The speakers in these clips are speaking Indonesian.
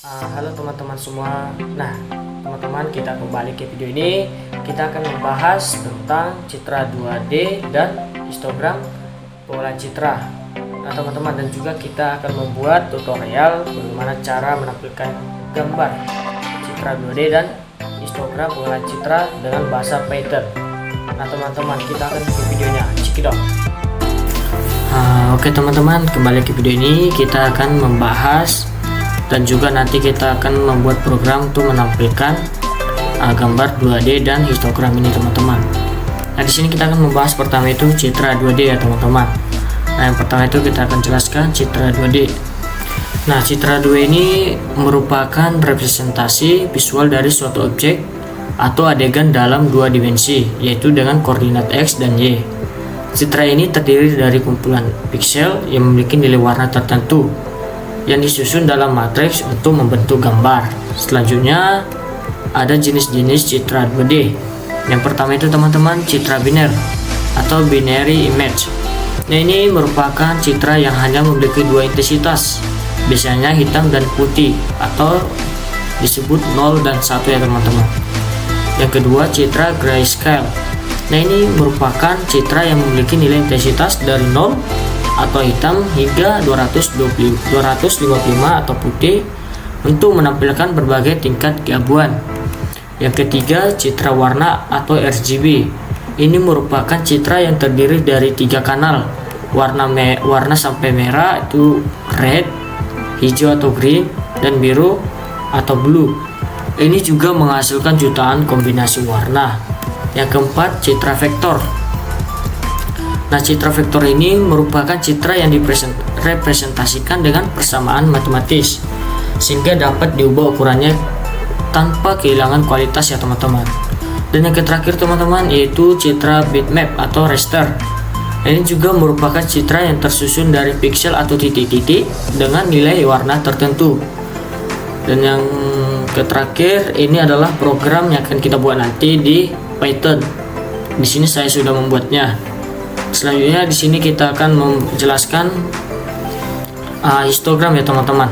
Halo teman-teman semua. Nah, teman-teman, kita kembali ke video ini. Kita akan membahas tentang citra 2D dan histogram pengolahan citra. Nah, teman-teman, dan juga kita akan membuat tutorial bagaimana cara menampilkan gambar citra 2D dan histogram pengolahan citra dengan bahasa Python. Nah, teman-teman, kita akan ke videonya. Cekidot. Oke teman-teman, kembali ke video ini. Kita akan membahas dan juga nanti kita akan membuat program untuk menampilkan gambar 2D dan histogram ini teman-teman. Nah, di sini kita akan membahas pertama itu citra 2D ya teman-teman. Nah, yang pertama itu kita akan jelaskan citra 2D. Nah, citra 2D ini merupakan representasi visual dari suatu objek atau adegan dalam dua dimensi, yaitu dengan koordinat X dan Y. Citra ini terdiri dari kumpulan piksel yang memiliki nilai warna tertentu yang disusun dalam matriks untuk membentuk gambar. Selanjutnya ada jenis-jenis citra 2D. Yang pertama itu teman-teman citra biner atau binary image. Nah, ini merupakan citra yang hanya memiliki dua intensitas, biasanya hitam dan putih atau disebut 0 dan 1 ya teman-teman. Yang kedua citra grayscale. Nah, ini merupakan citra yang memiliki nilai intensitas dari 0 atau hitam hingga 255 atau putih untuk menampilkan berbagai tingkat keabuan. Yang ketiga citra warna atau RGB. Ini merupakan citra yang terdiri dari 3 kanal warna sampai merah itu red, hijau atau green, dan biru atau blue. Ini juga menghasilkan jutaan kombinasi warna. Yang keempat citra vektor. Nah, citra vektor ini merupakan citra yang direpresentasikan dengan persamaan matematis sehingga dapat diubah ukurannya tanpa kehilangan kualitas ya teman-teman. Dan yang terakhir teman-teman yaitu citra bitmap atau raster. Ini juga merupakan citra yang tersusun dari piksel atau titik-titik dengan nilai warna tertentu. Dan yang terakhir ini adalah program yang akan kita buat nanti di Python. Di sini saya sudah membuatnya. Selanjutnya di sini kita akan menjelaskan histogram ya teman-teman.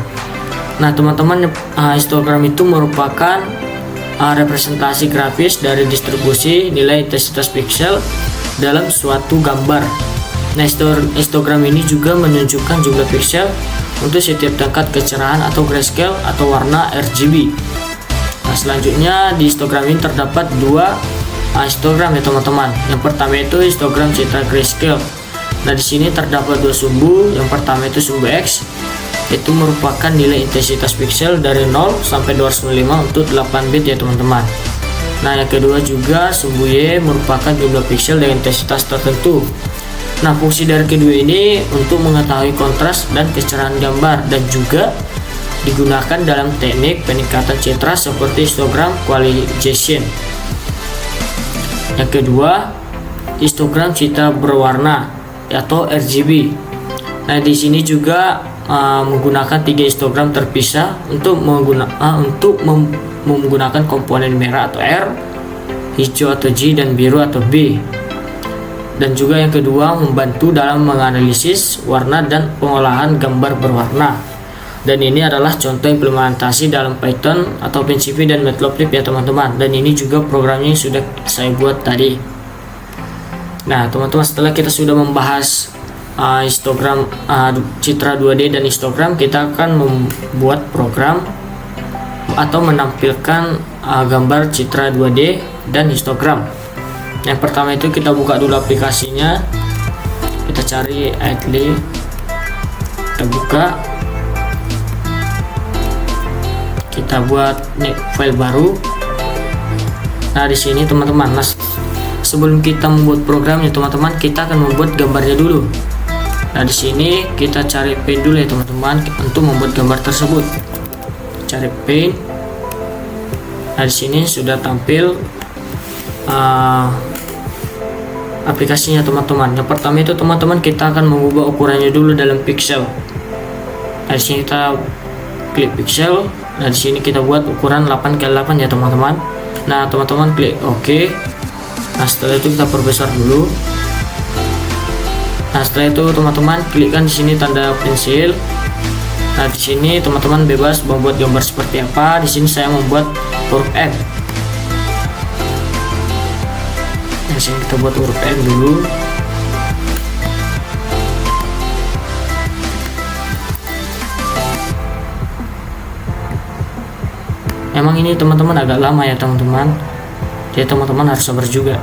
Nah, teman-teman, histogram itu merupakan representasi grafis dari distribusi nilai intensitas piksel dalam suatu gambar. Nah, histogram ini juga menunjukkan jumlah piksel untuk setiap tingkat kecerahan atau grayscale atau warna RGB. Nah, selanjutnya di histogram ini terdapat dua histogram ya teman-teman. Yang pertama itu histogram citra grayscale. Nah, di sini terdapat dua sumbu. Yang pertama itu sumbu X, itu merupakan nilai intensitas piksel dari 0 sampai 205 untuk 8 bit ya teman-teman. Nah, yang kedua juga sumbu Y merupakan jumlah piksel dengan intensitas tertentu. Nah, fungsi dari kedua ini untuk mengetahui kontras dan kecerahan gambar dan juga digunakan dalam teknik peningkatan citra seperti histogram qualization. Yang kedua, histogram citra berwarna atau RGB. Nah, di sini juga menggunakan 3 histogram terpisah untuk menggunakan komponen merah atau R, hijau atau G, dan biru atau B. Dan juga yang kedua membantu dalam menganalisis warna dan pengolahan gambar berwarna. Dan ini adalah contoh implementasi dalam Python atau OpenCV dan Matplotlib ya teman-teman. Dan ini juga programnya yang sudah saya buat tadi. Nah, teman-teman, setelah kita sudah membahas histogram citra 2D dan histogram, kita akan membuat program atau menampilkan gambar citra 2D dan histogram. Yang pertama itu kita buka dulu aplikasinya. Kita cari Idly. Kita buka. Kita buat file baru. Nah, di sini teman-teman, sebelum kita membuat programnya teman-teman, kita akan membuat gambarnya dulu. Nah, di sini kita cari paint dulu ya teman-teman untuk membuat gambar tersebut. Cari paint. Nah, di sini sudah tampil aplikasinya teman-teman. Yang pertama itu teman-teman kita akan mengubah ukurannya dulu dalam pixel. Nah, di sini kita klik pixel. Nah, di sini kita buat ukuran 8x8 ya teman-teman. Nah, teman-teman klik OK. Nah, setelah itu kita perbesar dulu. Nah, setelah itu teman-teman klikkan di sini tanda pensil. Nah, di sini teman-teman bebas membuat gambar seperti apa. Di sini saya membuat huruf M. Di sini kita buat huruf M dulu. Emang ini teman-teman agak lama ya teman-teman. Jadi teman-teman harus sabar juga.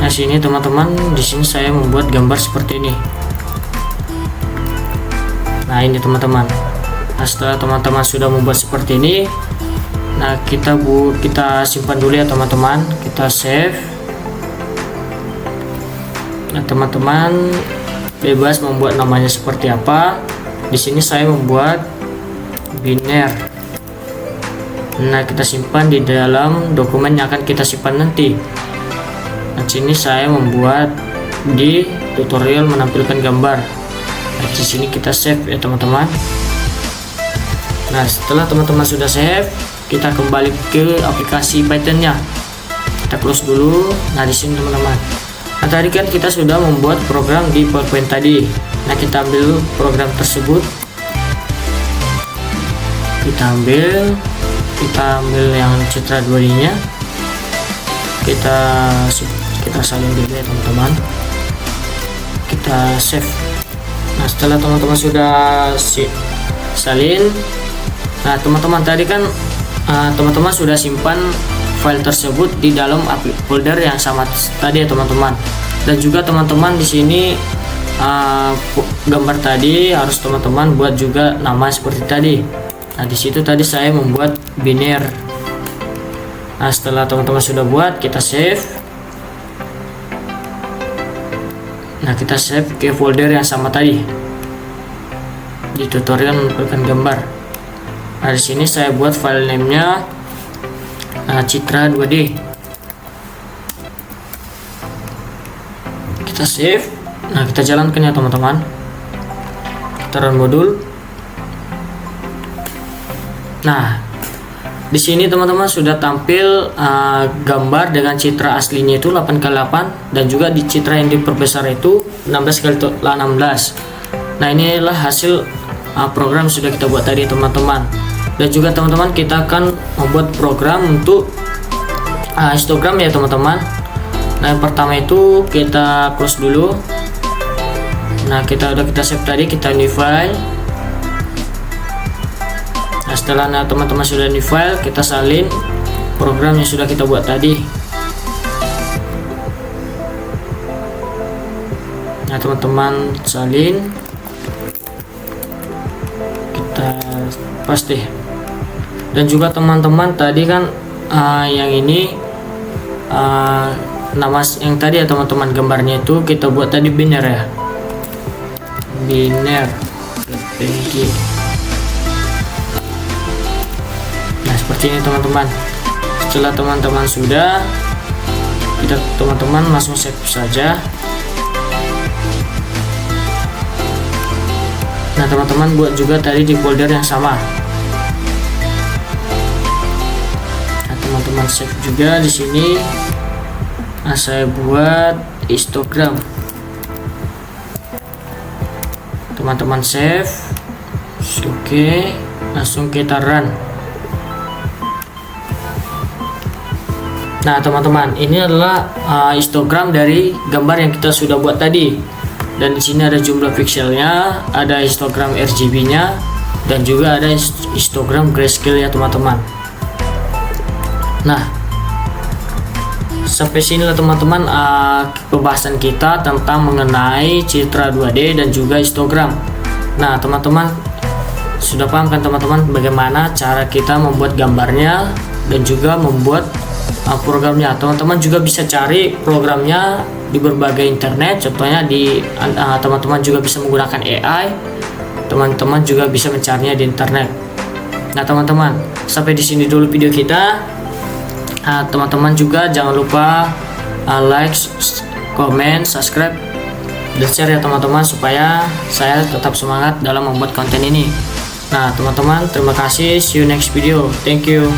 Nah, sini teman-teman, di sini saya membuat gambar seperti ini. Nah, ini teman-teman. Nah, setelah teman-teman sudah membuat seperti ini, nah kita simpan dulu ya teman-teman. Kita save. Nah, teman-teman bebas membuat namanya seperti apa. Di sini saya membuat biner. Nah, kita simpan di dalam dokumen yang akan kita simpan nanti. Nah, sini saya membuat di tutorial menampilkan gambar. Nah, di sini kita save ya teman-teman. Nah, setelah teman-teman sudah save, kita kembali ke aplikasi Python-nya. Kita close dulu. Nah, di sini teman-teman. Nah, tadi kan kita sudah membuat program di PowerPoint tadi. Nah, kita ambil program tersebut. Kita ambil yang Citra 2D-nya. Kita salin dulu ya teman-teman. Kita save. Nah, setelah teman-teman sudah salin, nah teman-teman tadi kan teman-teman sudah simpan file tersebut di dalam folder yang sama tadi ya teman-teman. Dan juga teman-teman di sini gambar tadi harus teman-teman buat juga nama seperti tadi. Nah, di situ tadi saya membuat biner. Nah, setelah teman-teman sudah buat, kita save. Nah, kita save ke folder yang sama tadi di tutorial menampilkan gambar. Nah, di sini saya buat file name-nya Citra 2D. Kita save. Nah, kita jalankan ya teman-teman. Kita run modul. Nah, di sini teman-teman sudah tampil gambar dengan citra aslinya itu 8x8 dan juga di citra yang diperbesar itu 16x16. Nah, inilah hasil program sudah kita buat tadi teman-teman. Dan juga teman-teman kita akan membuat program untuk histogram ya teman-teman. Nah, yang pertama itu kita close dulu. Nah, kita save tadi, kita new file. Nah, setelah teman-teman sudah di file, kita salin program yang sudah kita buat tadi. Nah, teman-teman salin, kita paste. Dan juga teman-teman tadi kan yang ini nama yang tadi ya teman-teman, gambarnya itu kita buat tadi biner ya, biner PNG. Nah, seperti ini teman-teman. Setelah teman-teman sudah, teman-teman langsung save saja. Nah, teman-teman buat juga tadi di folder yang sama. Nah, teman-teman save juga di sini. Nah, saya buat histogram. Teman-teman save. Oke, langsung kita run. Nah, teman-teman, ini adalah histogram dari gambar yang kita sudah buat tadi. Dan di sini ada jumlah pixelnya, ada histogram RGB-nya, dan juga ada histogram grayscale ya teman-teman. Nah, sampai sinilah teman-teman pembahasan kita tentang mengenai Citra 2D dan juga histogram. Nah, teman-teman sudah paham kan teman-teman bagaimana cara kita membuat gambarnya dan juga membuat programnya. Teman-teman juga bisa cari programnya di berbagai internet, contohnya di teman-teman juga bisa menggunakan AI. Teman-teman juga bisa mencarinya di internet. Nah, teman-teman, sampai di sini dulu video kita. Teman-teman juga jangan lupa like, comment, subscribe, dan share ya teman-teman, supaya saya tetap semangat dalam membuat konten ini. Nah teman-teman, terima kasih, see you next video, thank you.